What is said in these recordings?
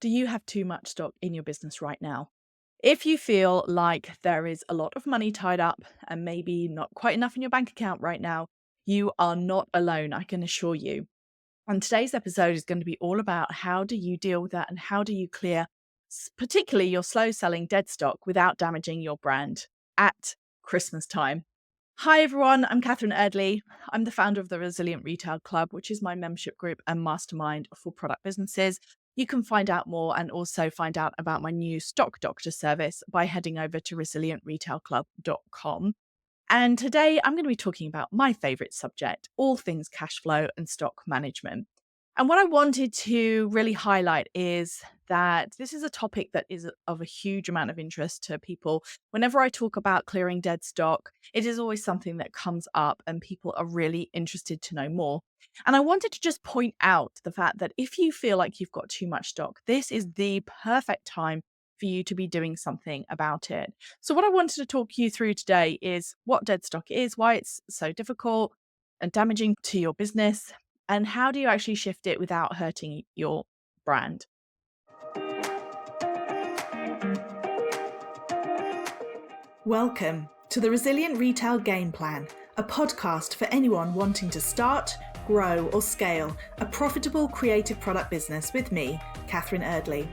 Do you have too much stock in your business right now? If you feel like there is a lot of money tied up and maybe not quite enough in your bank account right now, you are not alone, I can assure you. And today's episode is going to be all about how do you deal with that and how do you clear, particularly your slow selling dead stock without damaging your brand at Christmas time. Hi, everyone. I'm Catherine Erdley. I'm the founder of the Resilient Retail Club, which is my membership group and mastermind for product businesses. You can find out more and also find out about my new Stock Doctor service by heading over to resilientretailclub.com. And today I'm going to be talking about my favorite subject, all things cash flow and stock management. And what I wanted to really highlight is that this is a topic that is of a huge amount of interest to people. Whenever I talk about clearing dead stock, it is always something that comes up and people are really interested to know more. And I wanted to just point out the fact that if you feel like you've got too much stock, this is the perfect time for you to be doing something about it. So, what I wanted to talk you through today is what dead stock is, why it's so difficult and damaging to your business, and how do you actually shift it without hurting your brand. Welcome to the Resilient Retail Game Plan, a podcast for anyone wanting to start, grow, or scale a profitable creative product business with me, Catherine Erdley.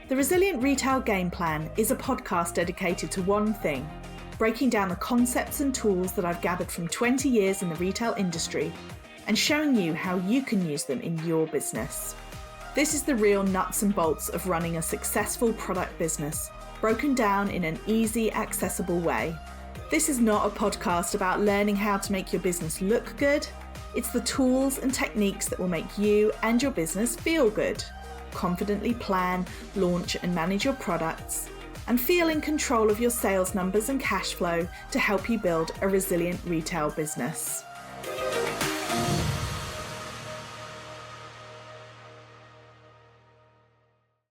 The Resilient Retail Game Plan is a podcast dedicated to one thing: breaking down the concepts and tools that I've gathered from 20 years in the retail industry and showing you how you can use them in your business. This is the real nuts and bolts of running a successful product business, broken down in an easy, accessible way. This is not a podcast about learning how to make your business look good. It's the tools and techniques that will make you and your business feel good. Confidently plan, launch, and manage your products, and feel in control of your sales numbers and cash flow to help you build a resilient retail business.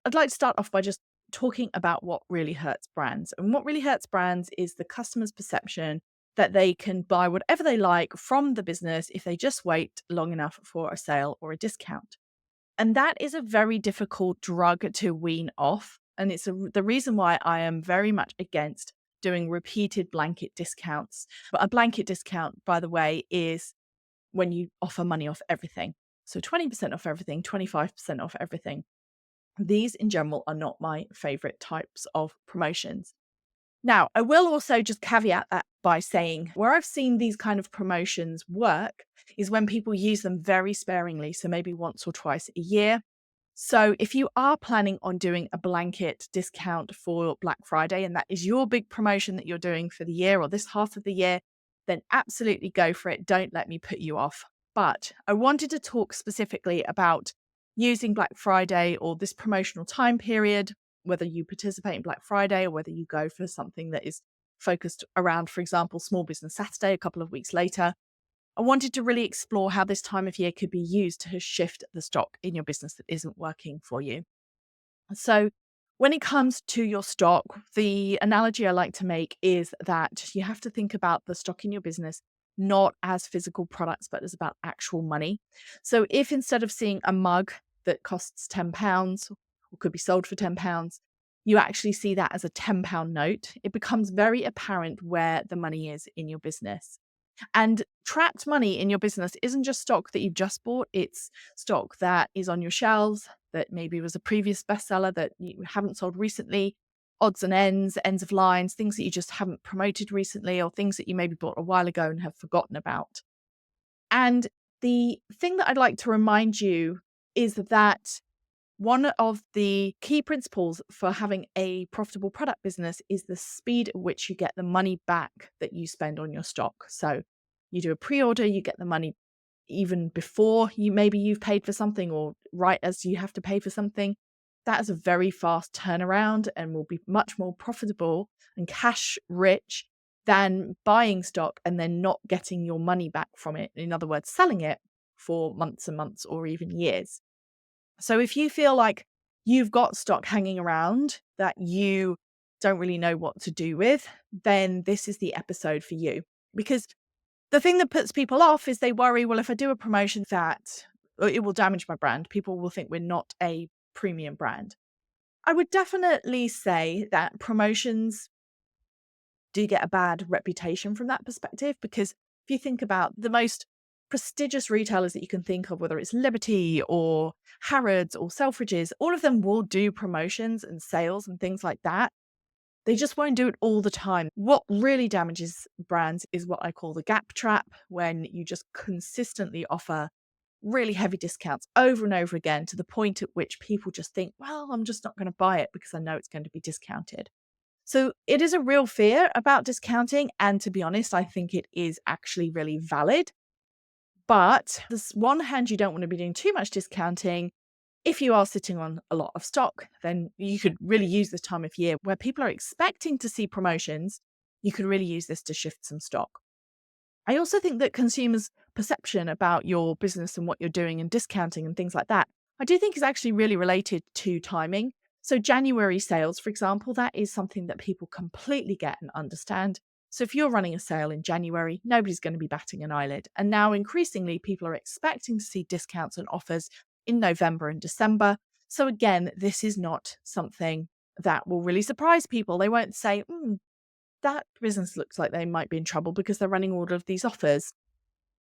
I'd like to start off by just talking about what really hurts brands. And what really hurts brands is the customer's perception that they can buy whatever they like from the business if they just wait long enough for a sale or a discount. And that is a very difficult drug to wean off. And it's the reason why I am very much against doing repeated blanket discounts. But a blanket discount, by the way, is when you offer money off everything. So 20% off everything, 25% off everything. These in general are not my favorite types of promotions. Now, I will also just caveat that by saying where I've seen these kind of promotions work is when people use them very sparingly, so maybe once or twice a year. So if you are planning on doing a blanket discount for Black Friday, and that is your big promotion that you're doing for the year or this half of the year, then absolutely go for it. Don't let me put you off. But I wanted to talk specifically about using Black Friday or this promotional time period, whether you participate in Black Friday or whether you go for something that is focused around, for example, Small Business Saturday a couple of weeks later. I wanted to really explore how this time of year could be used to shift the stock in your business that isn't working for you. So, when it comes to your stock, the analogy I like to make is that you have to think about the stock in your business not as physical products, but as about actual money. So, if instead of seeing a mug that costs £10 or could be sold for £10, you actually see that as a £10 note, it becomes very apparent where the money is in your business. And trapped money in your business isn't just stock that you've just bought, it's stock that is on your shelves, that maybe was a previous bestseller that you haven't sold recently, odds and ends of lines, things that you just haven't promoted recently, or things that you maybe bought a while ago and have forgotten about. And the thing that I'd like to remind you is that one of the key principles for having a profitable product business is the speed at which you get the money back that you spend on your stock. So you do a pre-order, you get the money even before you've paid for something or right as you have to pay for something. That is a very fast turnaround and will be much more profitable and cash rich than buying stock and then not getting your money back from it. In other words, selling it for months and months or even years. So if you feel like you've got stock hanging around that you don't really know what to do with, then this is the episode for you. Because the thing that puts people off is they worry, well, if I do a promotion that it will damage my brand, people will think we're not a premium brand. I would definitely say that promotions do get a bad reputation from that perspective, because if you think about the most prestigious retailers that you can think of, whether it's Liberty or Harrods or Selfridges, all of them will do promotions and sales and things like that. They just won't do it all the time. What really damages brands is what I call the gap trap, when you just consistently offer really heavy discounts over and over again to the point at which people just think, well, I'm just not going to buy it because I know it's going to be discounted. So it is a real fear about discounting. And to be honest, I think it is actually really valid. But this one hand, you don't want to be doing too much discounting. If you are sitting on a lot of stock, then you could really use this time of year where people are expecting to see promotions. You could really use this to shift some stock. I also think that consumers' perception about your business and what you're doing and discounting and things like that, I do think is actually really related to timing. So, January sales, for example, that is something that people completely get and understand. So, if you're running a sale in January, nobody's going to be batting an eyelid. And now, increasingly, people are expecting to see discounts and offers in November and December. So, again, this is not something that will really surprise people. They won't say, that business looks like they might be in trouble because they're running all of these offers.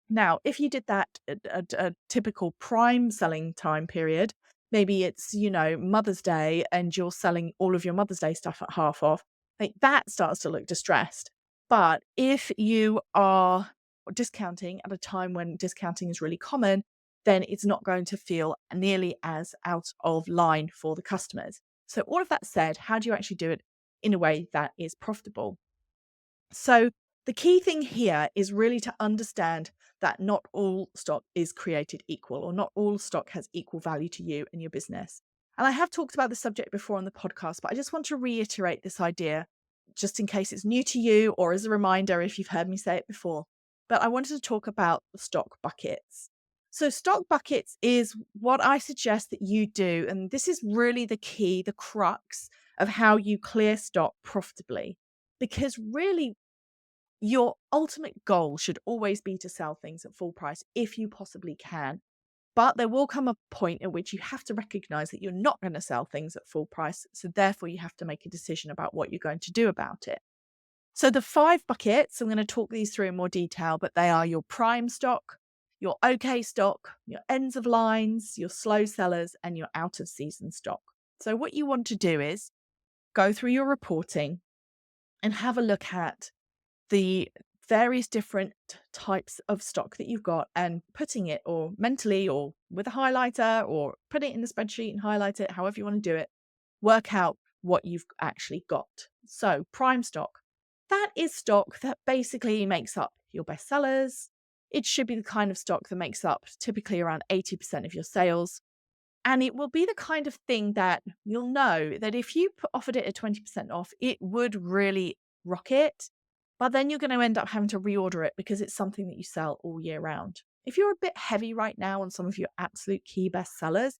Now, if you did that at a typical prime selling time period, maybe it's, Mother's Day and you're selling all of your Mother's Day stuff at half off, like that starts to look distressed. But if you are discounting at a time when discounting is really common, then it's not going to feel nearly as out of line for the customers. So, all of that said, how do you actually do it in a way that is profitable? So, the key thing here is really to understand that not all stock is created equal, or not all stock has equal value to you and your business. And I have talked about this subject before on the podcast, but I just want to reiterate this idea just in case it's new to you, or as a reminder if you've heard me say it before. But I wanted to talk about stock buckets. So, stock buckets is what I suggest that you do. And this is really the key, the crux of how you clear stock profitably. Because really, your ultimate goal should always be to sell things at full price if you possibly can. But there will come a point at which you have to recognize that you're not going to sell things at full price. So, therefore, you have to make a decision about what you're going to do about it. So, the 5 buckets, I'm going to talk these through in more detail, but they are your prime stock, your okay stock, your ends of lines, your slow sellers, and your out of season stock. So, what you want to do is go through your reporting and have a look at the various different types of stock that you've got, and putting it, or mentally or with a highlighter, or put it in the spreadsheet and highlight it, however you want to do it, work out what you've actually got. So, prime stock, that is stock that basically makes up your best sellers. It should be the kind of stock that makes up typically around 80% of your sales. And it will be the kind of thing that you'll know that if you offered it at 20% off, it would really rock it. But then you're going to end up having to reorder it because it's something that you sell all year round. If you're a bit heavy right now on some of your absolute key best sellers,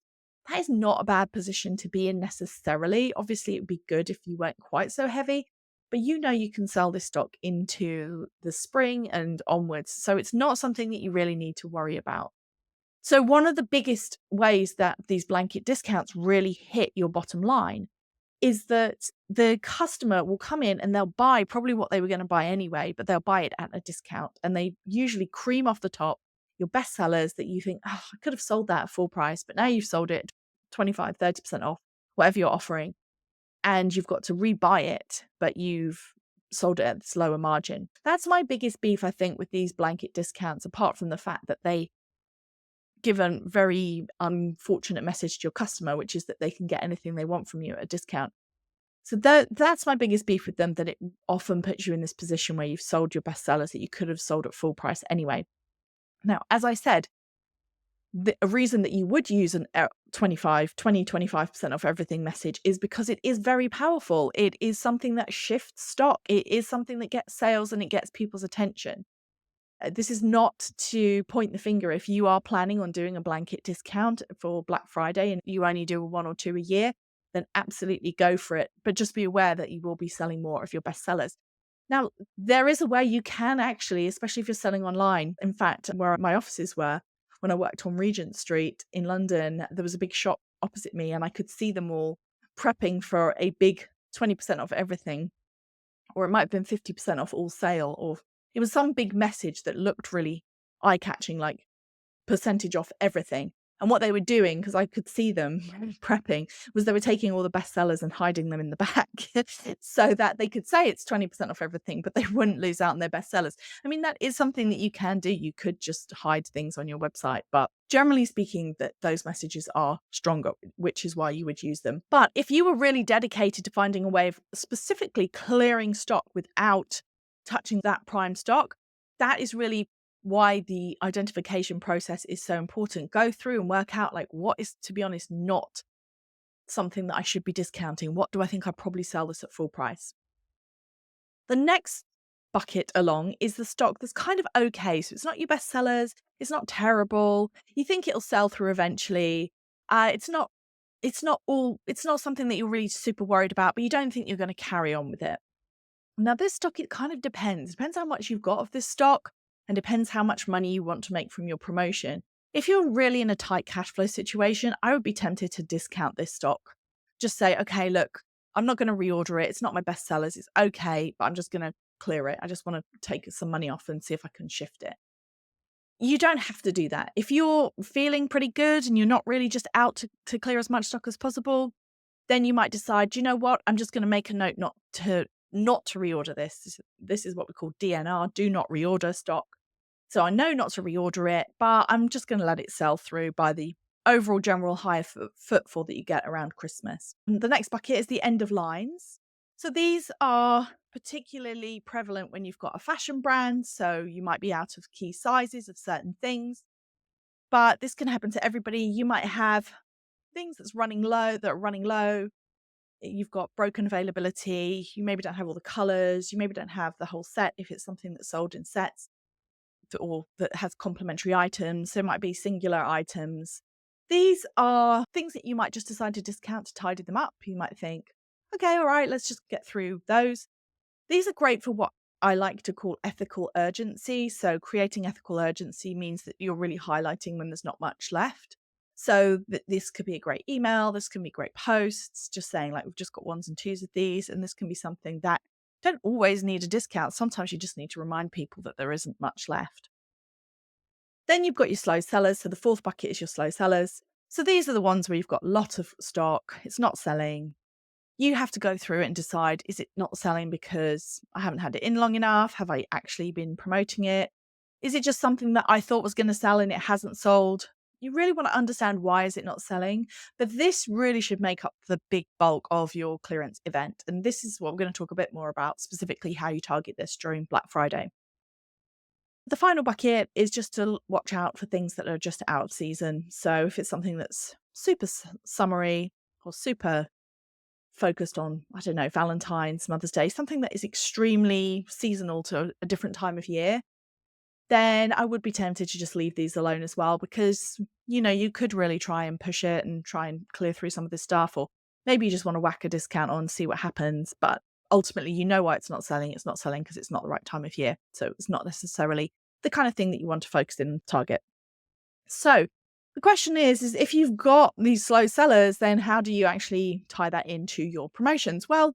that is not a bad position to be in necessarily. Obviously, it would be good if you weren't quite so heavy, but you can sell this stock into the spring and onwards. So it's not something that you really need to worry about. So one of the biggest ways that these blanket discounts really hit your bottom line is that the customer will come in and they'll buy probably what they were going to buy anyway, but they'll buy it at a discount. And they usually cream off the top your best sellers that you think, oh, I could have sold that at full price, but now you've sold it 25, 30% off, whatever you're offering. And you've got to rebuy it, but you've sold it at this lower margin. That's my biggest beef, I think, with these blanket discounts, apart from the fact that they give a very unfortunate message to your customer, which is that they can get anything they want from you at a discount. So that's my biggest beef with them, that it often puts you in this position where you've sold your best sellers that you could have sold at full price anyway. Now, as I said, a reason that you would use an 25% off everything message is because it is very powerful. It is something that shifts stock. It is something that gets sales and it gets people's attention. This is not to point the finger. If you are planning on doing a blanket discount for Black Friday and you only do 1 or 2 a year, then absolutely go for it. But just be aware that you will be selling more of your best sellers. Now, there is a way you can actually, especially if you're selling online. In fact, where my offices were, when I worked on Regent Street in London, there was a big shop opposite me and I could see them all prepping for a big 20% off everything, or it might have been 50% off all sale, or it was some big message that looked really eye-catching, like percentage off everything. And what they were doing, because I could see them prepping, was they were taking all the bestsellers and hiding them in the back so that they could say it's 20% off everything, but they wouldn't lose out on their bestsellers. I mean, that is something that you can do. You could just hide things on your website, but generally speaking, that those messages are stronger, which is why you would use them. But if you were really dedicated to finding a way of specifically clearing stock without touching that prime stock, that is really why the identification process is so important. Go through and work out, like, what is, to be honest, not something that I should be discounting. What do I think I'd probably sell this at full price? The next bucket along is the stock that's kind of okay. So it's not your best sellers. It's not terrible. You think it'll sell through eventually. It's not something that you're really super worried about, but you don't think you're going to carry on with it. Now, this stock, it kind of depends. It depends how much you've got of this stock, and depends how much money you want to make from your promotion. If you're really in a tight cash flow situation, I would be tempted to discount this stock. Just say, okay, look, I'm not going to reorder it. It's not my best sellers. It's okay, but I'm just going to clear it. I just want to take some money off and see if I can shift it. You don't have to do that. If you're feeling pretty good and you're not really just out to clear as much stock as possible, then you might decide, you know what, I'm just going to make a note not to reorder this. This is what we call DNR, do not reorder stock. So I know not to reorder it, but I'm just going to let it sell through by the overall general higher footfall that you get around Christmas. And the next bucket is the end of lines. So these are particularly prevalent when you've got a fashion brand. So you might be out of key sizes of certain things, but this can happen to everybody. You might have things that are running low. You've got broken availability. You maybe don't have all the colors. You maybe don't have the whole set if it's something that's sold in sets, or that has complementary items. So it might be singular items. These are things that you might just decide to discount to tidy them up. You might think, okay, all right, let's just get through those. These are great for what I like to call ethical urgency. So creating ethical urgency means that you're really highlighting when there's not much left. So this could be a great email. This can be great posts, just saying, like, we've just got ones and twos of these. And this can be something that don't always need a discount. Sometimes you just need to remind people that there isn't much left. Then you've got your slow sellers. So the fourth bucket is your slow sellers. So these are the ones where you've got a lot of stock. It's not selling. You have to go through it and decide, is it not selling because I haven't had it in long enough? Have I actually been promoting it? Is it just something that I thought was going to sell and it hasn't sold? You really want to understand, why is it not selling? But this really should make up the big bulk of your clearance event. And this is what we're going to talk a bit more about, specifically how you target this during Black Friday. The final bucket is just to watch out for things that are just out of season. So if it's something that's super summery or super focused on, I don't know, Valentine's, Mother's Day, something that is extremely seasonal to a different time of year, then I would be tempted to just leave these alone as well, because, you know, you could really try and push it and try and clear through some of this stuff, or maybe you just want to whack a discount on, see what happens. But ultimately, you know why it's not selling. It's not selling because it's not the right time of year. So it's not necessarily the kind of thing that you want to focus in and target. So the question is if you've got these slow sellers, then how do you actually tie that into your promotions? Well,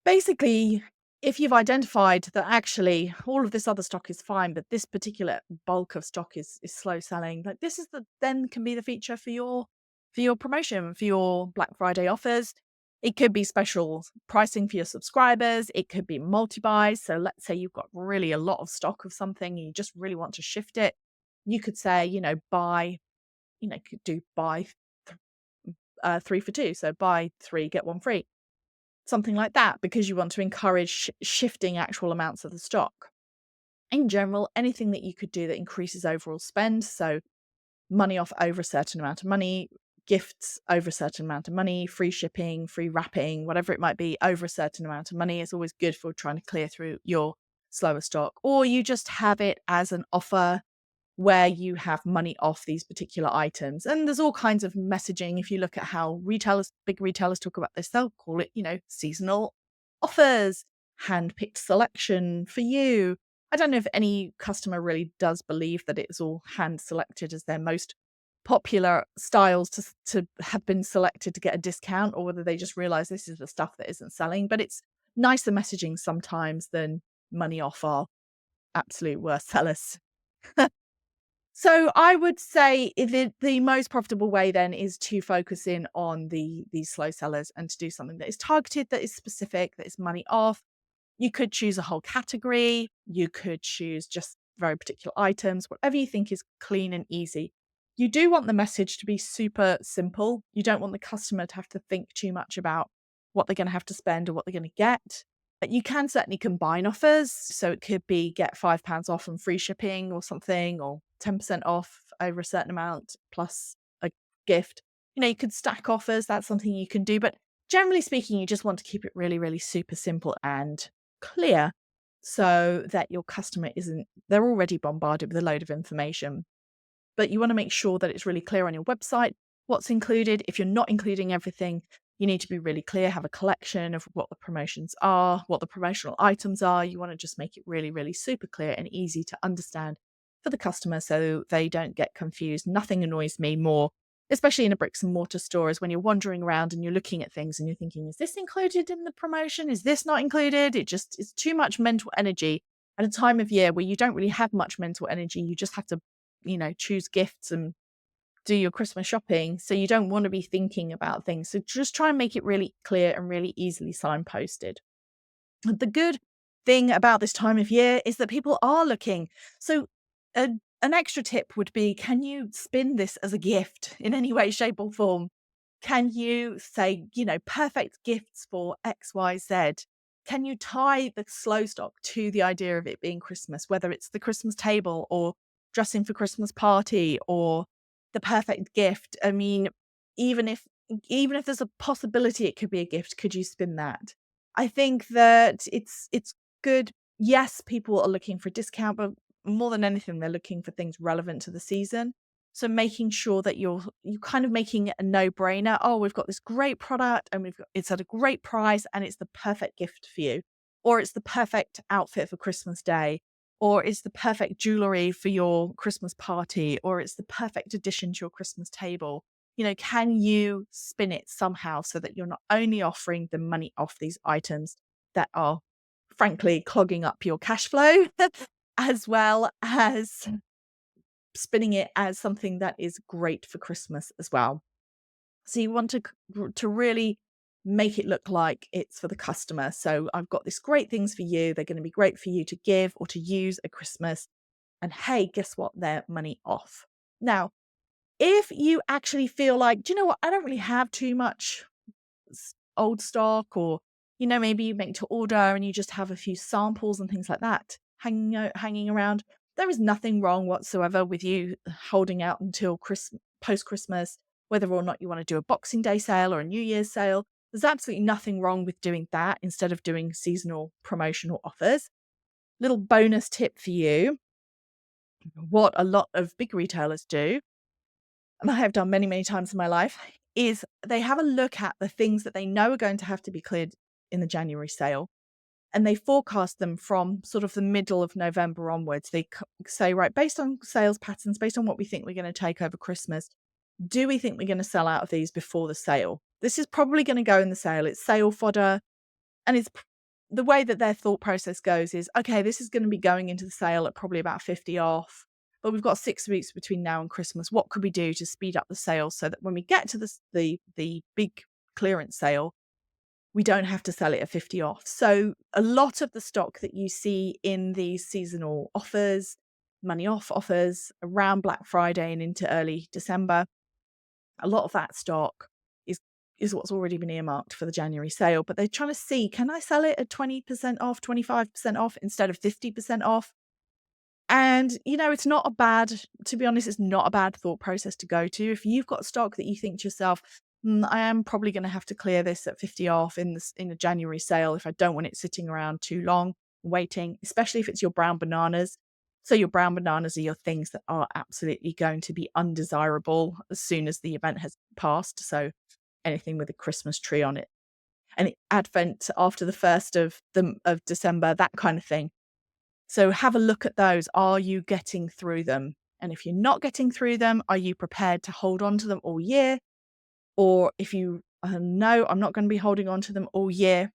basically, if you've identified that actually all of this other stock is fine, but this particular bulk of stock is slow selling, like, this is then can be the feature for your promotion, for your Black Friday offers. It could be special pricing for your subscribers. It could be multi-buys. So let's say you've got really a lot of stock of something and you just really want to shift it. You could say, could do buy 3 for 2. So buy 3, get 1 free. Something like that, because you want to encourage shifting actual amounts of the stock. In general, anything that you could do that increases overall spend, so money off over a certain amount of money, gifts over a certain amount of money, free shipping, free wrapping, whatever it might be, over a certain amount of money is always good for trying to clear through your slower stock. Or you just have it as an offer where you have money off these particular items. And there's all kinds of messaging. If you look at how big retailers talk about this, they'll call it, seasonal offers, hand-picked selection for you. I don't know if any customer really does believe that it's all hand selected as their most popular styles to have been selected to get a discount, or whether they just realize this is the stuff that isn't selling. But it's nicer messaging sometimes than money off our absolute worst sellers. So I would say the most profitable way then is to focus in on these slow sellers and to do something that is targeted, that is specific, that is money off. You could choose a whole category. You could choose just very particular items, whatever you think is clean and easy. You do want the message to be super simple. You don't want the customer to have to think too much about what they're going to have to spend or what they're going to get. But you can certainly combine offers. So it could be get £5 off and free shipping or something, or 10% off over a certain amount plus a gift. You could stack offers. That's something you can do. But generally speaking, you just want to keep it really, really super simple and clear so that your customer they're already bombarded with a load of information. But you want to make sure that it's really clear on your website what's included. If you're not including everything, you need to be really clear, have a collection of what the promotions are, what the promotional items are. You want to just make it really, really super clear and easy to understand for the customer so they don't get confused. Nothing annoys me more, especially in a bricks and mortar store, is when you're wandering around and you're looking at things and you're thinking, is this included in the promotion? Is this not included? It's too much mental energy at a time of year where you don't really have much mental energy. You just have to, choose gifts and do your Christmas shopping. So you don't want to be thinking about things. So just try and make it really clear and really easily signposted. The good thing about this time of year is that people are looking. So an extra tip would be, can you spin this as a gift in any way, shape or form? Can you say, perfect gifts for X, Y, Z? Can you tie the slow stock to the idea of it being Christmas, whether it's the Christmas table or dressing for Christmas party or the perfect gift? I mean, even if there's a possibility it could be a gift, could you spin that? I think that it's good. Yes, people are looking for a discount, but more than anything, they're looking for things relevant to the season. So making sure that you're kind of making it a no-brainer. Oh, we've got this great product and it's at a great price and it's the perfect gift for you. Or it's the perfect outfit for Christmas Day. Or it's the perfect jewelry for your Christmas party. Or it's the perfect addition to your Christmas table. Can you spin it somehow so that you're not only offering the money off these items that are frankly clogging up your cash flow, as well as spinning it as something that is great for Christmas as well. So you want to really make it look like it's for the customer. So I've got these great things for you. They're going to be great for you to give or to use at Christmas. And hey, guess what? They're money off. Now, if you actually feel like, do you know what? I don't really have too much old stock, or, maybe you make to order and you just have a few samples and things like that hanging around. There is nothing wrong whatsoever with you holding out until post-Christmas, whether or not you want to do a Boxing Day sale or a New Year's sale. There's absolutely nothing wrong with doing that instead of doing seasonal promotional offers. Little bonus tip for you, what a lot of big retailers do, and I have done many, many times in my life, is they have a look at the things that they know are going to have to be cleared in the January sale. And they forecast them from sort of the middle of November onwards. They say, right, based on sales patterns, based on what we think we're going to take over Christmas, do we think we're going to sell out of these before the sale? This is probably going to go in the sale. It's sale fodder. And it's the way that their thought process goes is, okay, this is going to be going into the sale at probably about 50 off. But we've got 6 weeks between now and Christmas. What could we do to speed up the sale so that when we get to the big clearance sale, we don't have to sell it at 50 off? So a lot of the stock that you see in these seasonal offers, money off offers around Black Friday and into early December, a lot of that stock is what's already been earmarked for the January sale. But they're trying to see, can I sell it at 20% off, 25% off instead of 50% off? And, it's not to be honest, it's not a bad thought process to go to. If you've got stock that you think to yourself, I am probably going to have to clear this at 50 off in a January sale if I don't want it sitting around too long waiting, especially if it's your brown bananas. So your brown bananas are your things that are absolutely going to be undesirable as soon as the event has passed. So anything with a Christmas tree on it, and Advent after the 1st of December, that kind of thing. So have a look at those. Are you getting through them? And if you're not getting through them, are you prepared to hold on to them all year? Or if you know, I'm not going to be holding on to them all year,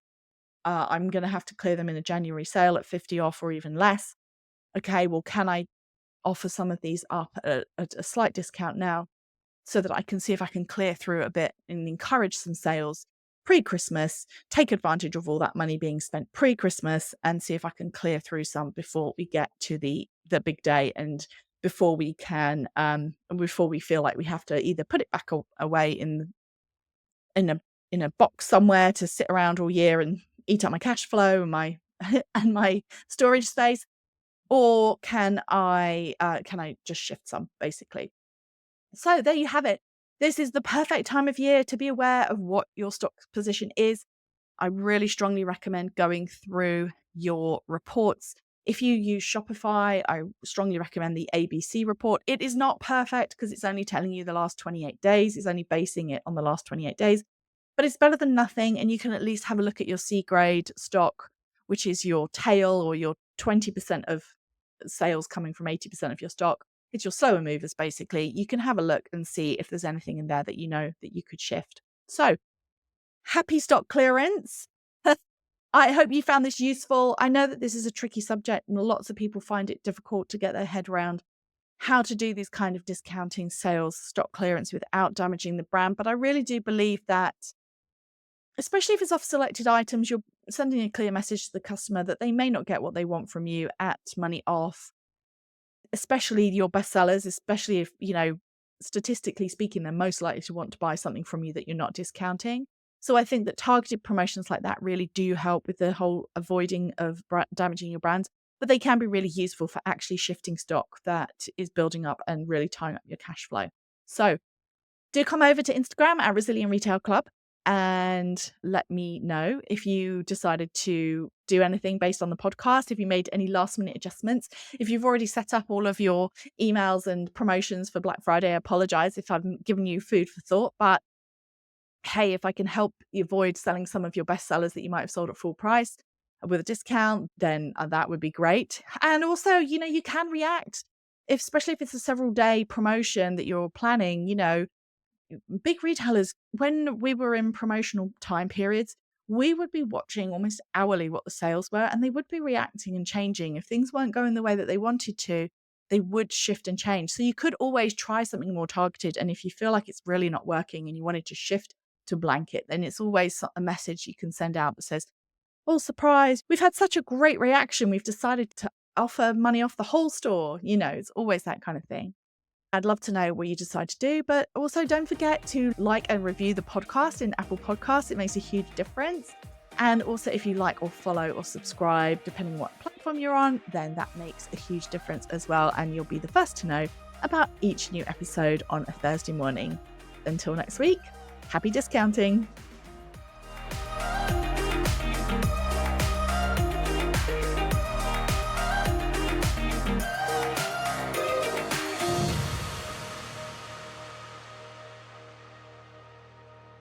I'm going to have to clear them in a January sale at 50 off or even less. Okay, well, can I offer some of these up at a slight discount now so that I can see if I can clear through a bit and encourage some sales pre-Christmas, take advantage of all that money being spent pre-Christmas, and see if I can clear through some before we get to the big day, and before we can before we feel like we have to either put it back away in a box somewhere to sit around all year and eat up my cash flow and my and my storage space, or can I just shift some, basically. So there you have it. This is the perfect time of year to be aware of what your stock position is. I really strongly recommend going through your reports. If you use Shopify, I strongly recommend the ABC report. It is not perfect because it's only telling you the last 28 days. It's only basing it on the last 28 days, but it's better than nothing. And you can at least have a look at your C grade stock, which is your tail, or your 20% of sales coming from 80% of your stock. It's your slower movers, basically. You can have a look and see if there's anything in there that you know that you could shift. So happy stock clearance. I hope you found this useful. I know that this is a tricky subject and lots of people find it difficult to get their head around how to do these kind of discounting, sales, stock clearance without damaging the brand. But I really do believe that, especially if it's off selected items, you're sending a clear message to the customer that they may not get what they want from you at money off, especially your bestsellers, especially if, statistically speaking, they're most likely to want to buy something from you that you're not discounting. So I think that targeted promotions like that really do help with the whole avoiding of damaging your brands, but they can be really useful for actually shifting stock that is building up and really tying up your cash flow. So do come over to Instagram at Resilient Retail Club and let me know if you decided to do anything based on the podcast, if you made any last minute adjustments. If you've already set up all of your emails and promotions for Black Friday, I apologize if I've given you food for thought, but hey, if I can help you avoid selling some of your best sellers that you might have sold at full price with a discount, then that would be great. And also, you can react, especially if it's a several day promotion that you're planning. Big retailers, when we were in promotional time periods, we would be watching almost hourly what the sales were, and they would be reacting and changing. If things weren't going the way that they wanted to, they would shift and change. So you could always try something more targeted. And if you feel like it's really not working and you wanted to shift to blanket, then it's always a message you can send out that says, oh, surprise, we've had such a great reaction. We've decided to offer money off the whole store. It's always that kind of thing. I'd love to know what you decide to do, but also don't forget to like and review the podcast in Apple Podcasts. It makes a huge difference. And also, if you like or follow or subscribe, depending on what platform you're on, then that makes a huge difference as well. And you'll be the first to know about each new episode on a Thursday morning. Until next week, happy discounting.